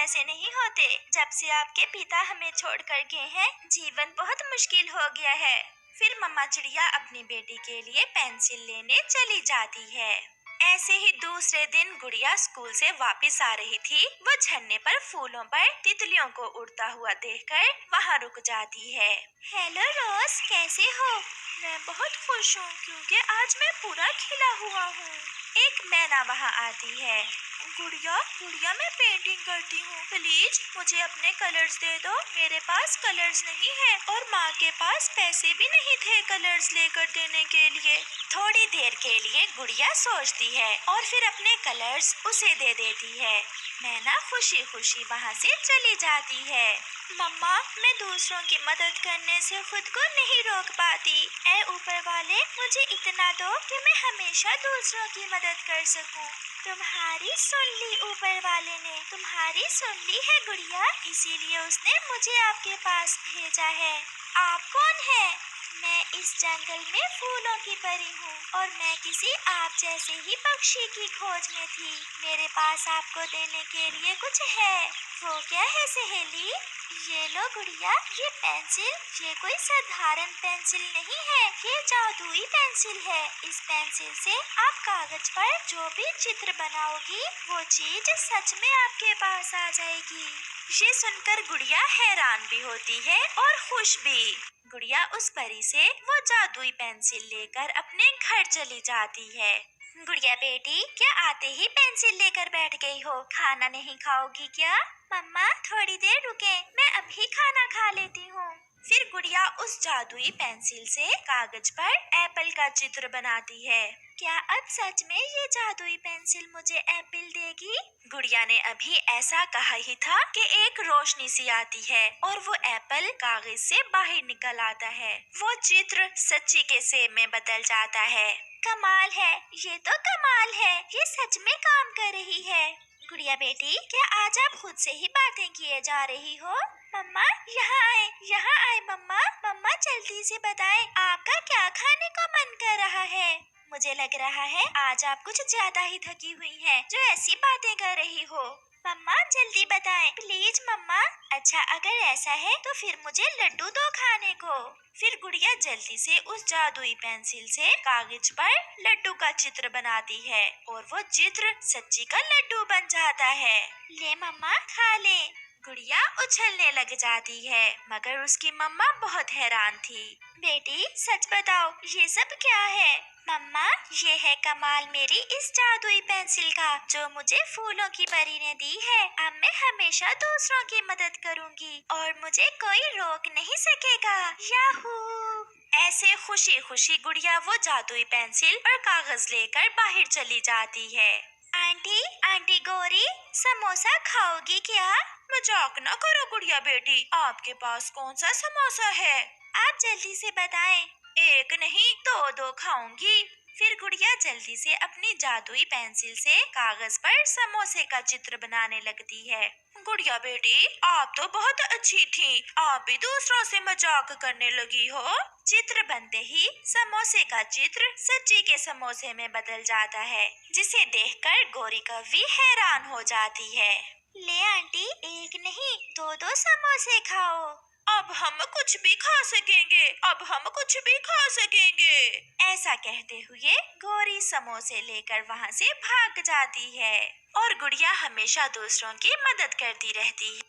ऐसे नहीं होते। जब से आपके पिता हमें छोड़कर गए हैं, जीवन बहुत मुश्किल हो गया है। फिर मम्मा चिड़िया अपनी बेटी के लिए पेंसिल लेने चली जाती है। ऐसे ही दूसरे दिन गुड़िया स्कूल से वापस आ रही थी। वो झरने पर फूलों पर तितलियों को उड़ता हुआ देखकर वहाँ रुक जाती है। हेलो रोज, कैसे हो? मैं बहुत खुश हूँ क्योंकि आज मैं पूरा खिला हुआ हूँ। एक मैना वहाँ आती है। गुड़िया गुड़िया, मैं पेंटिंग करती हूँ, प्लीज मुझे अपने कलर्स दे दो। मेरे पास कलर्स नहीं है और माँ के पास पैसे भी नहीं थे कलर्स लेकर देने के लिए। थोड़ी देर के लिए गुड़िया सोचती है और फिर अपने कलर्स उसे दे देती है। मैना खुशी खुशी वहाँ से चली जाती है। मम्मा, मैं दूसरों की मदद करने से खुद को नहीं रोक पाती। ऐ ऊपर वाले, मुझे इतना दो कि मैं हमेशा दूसरों की मदद कर सकूं। तुम्हारी सुन ली ऊपर वाले ने, तुम्हारी सुन ली है गुड़िया, इसीलिए उसने मुझे आपके पास भेजा है। आप कौन है? मैं इस जंगल में फूलों की परी हूँ और मैं किसी आप जैसे ही पक्षी की खोज में थी। मेरे पास आपको देने के लिए कुछ है। वो क्या है सहेली? ये लो गुड़िया, ये पेंसिल, ये कोई साधारण पेंसिल नहीं है, ये जादुई पेंसिल है। इस पेंसिल से आप कागज पर जो भी चित्र बनाओगी, वो चीज सच में आपके पास आ जाएगी। ये सुनकर गुड़िया हैरान भी होती है और खुश भी। गुड़िया उस परी से वो जादुई पेंसिल लेकर अपने घर चली जाती है। गुड़िया बेटी, क्या आते ही पेंसिल लेकर बैठ गई हो? खाना नहीं खाओगी क्या? मम्मा थोड़ी देर रुके, मैं अभी खाना खा लेती हूँ। फिर गुड़िया उस जादुई पेंसिल से कागज पर एप्पल का चित्र बनाती है। क्या अब सच में ये जादुई पेंसिल मुझे एप्पल देगी? गुड़िया ने अभी ऐसा कहा ही था कि एक रोशनी सी आती है और वो एप्पल कागज से बाहर निकल आता है। वो चित्र सच्ची के सेब में बदल जाता है। कमाल है, ये तो कमाल है, ये सच में काम कर रही है। गुड़िया बेटी, क्या आज आप खुद से ही बातें किए जा रही हो? मम्मा यहाँ आए मम्मा। मम्मा जल्दी से बताएं, आपका क्या खाने को मन कर रहा है? मुझे लग रहा है आज आप कुछ ज्यादा ही थकी हुई हैं, जो ऐसी बातें कर रही हो। मम्मा जल्दी बताएं, प्लीज मम्मा। अच्छा, अगर ऐसा है तो फिर मुझे लड्डू दो खाने को। फिर गुड़िया जल्दी से उस जादुई पेंसिल से कागज पर लड्डू का चित्र बनाती है और वो चित्र सच्ची का लड्डू बन जाता है। ले मम्मा, खा ले। गुड़िया उछलने लग जाती है, मगर उसकी मम्मा बहुत हैरान थी। बेटी सच बताओ, ये सब क्या है? मम्मा, ये है कमाल मेरी इस जादुई पेंसिल का, जो मुझे फूलों की परी ने दी है। अब मैं हमेशा दूसरों की मदद करूंगी और मुझे कोई रोक नहीं सकेगा। याहू! ऐसे खुशी खुशी गुड़िया वो जादुई पेंसिल और कागज लेकर बाहर चली जाती है। आंटी, आंटी गौरी, समोसा खाओगी क्या? मजाक न करो गुड़िया बेटी, आपके पास कौन सा समोसा है? आप जल्दी से बताएं। एक नहीं, दो खाऊंगी। फिर गुड़िया जल्दी से अपनी जादुई पेंसिल से कागज पर समोसे का चित्र बनाने लगती है। गुड़िया बेटी, आप तो बहुत अच्छी थी, आप भी दूसरों से मजाक करने लगी हो। चित्र बनते ही समोसे का चित्र सच्ची के समोसे में बदल जाता है, जिसे देखकर गौरी कभी हैरान हो जाती है। ले आंटी, एक नहीं दो समोसे खाओ। अब हम कुछ भी खा सकेंगे, अब हम कुछ भी खा सकेंगे। ऐसा कहते हुए गौरी समोसे लेकर वहाँ से भाग जाती है और गुड़िया हमेशा दूसरों की मदद करती रहती है।